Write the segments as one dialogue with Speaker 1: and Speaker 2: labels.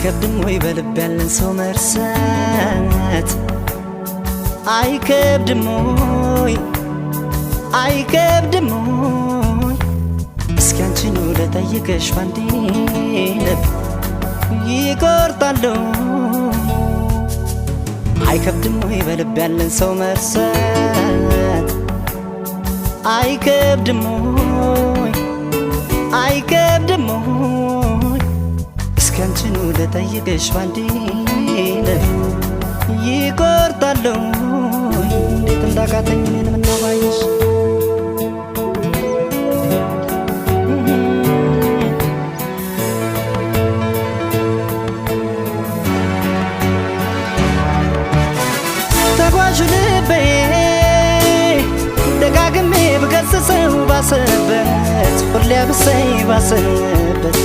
Speaker 1: አይከብድም ወይ በልብ ያለን ሰው መርሳት? አይከብድም ወይ አይከብድም ወይ? እስኪ አንቺን ልጠይቅሽ ባንዴ ልብ ይቆርጣለሁ። አይከብድም ወይ በልብ ያለን ሰው መርሳት? አይከብድም ወይ አይከብድም ወይ? እስኪ አንቺን ልጠይቅሽ ባንዴ ልብ ይቆርጣለሁ። እንዴት እንዳቃተኝ ምንም እናባይሽ ተጓዡ ልቤ ደጋግሜ ብገስጸው ባሰበት ሁሌ ብሰይ ባሰበት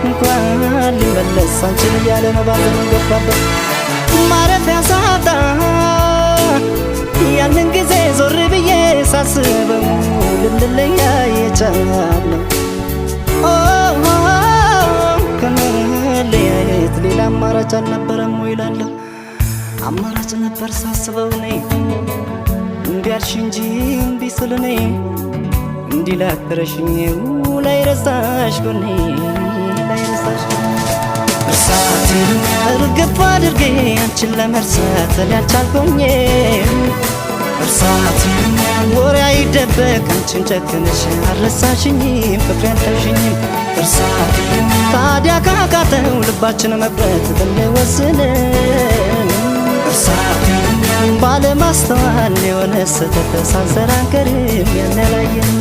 Speaker 1: እንኳን ሊመለስ አንቺን እያለ ነው ባዘን ገባበት። ማረፊያ ሳጣ ያንን ጊዜ ዞር ብዬ ሳስበው ልንለያይ የቻልነው ከመለያየት ሌላ አማራጭ አልነበረም ወይ እላለሁ። አማራጭ ነበር ሳስበው እኔ እምቢ አልሽ እንጂ እምቢ ስል እኔ እንዲህ ላክረሽኝ ላይረሳሽ ጎኔ ላይረሳሽ እርሳቴን እርግፍ አድርጌ አንቺን ለመርሳት ያልቻልኩኝ እርሳቴን ወሬ አይደበቅ አንቺን ጨክነሽ አልረሳሽኝም ፍቅሬ አልተውሽኝም እርሳቴን ታዲያ ካቃተው ልባችን መብረት ብንወስን እርሳቴን ባለማስተዋል የሆነ ስህተት ሳንሰራ አንቀርም ያን ያላየን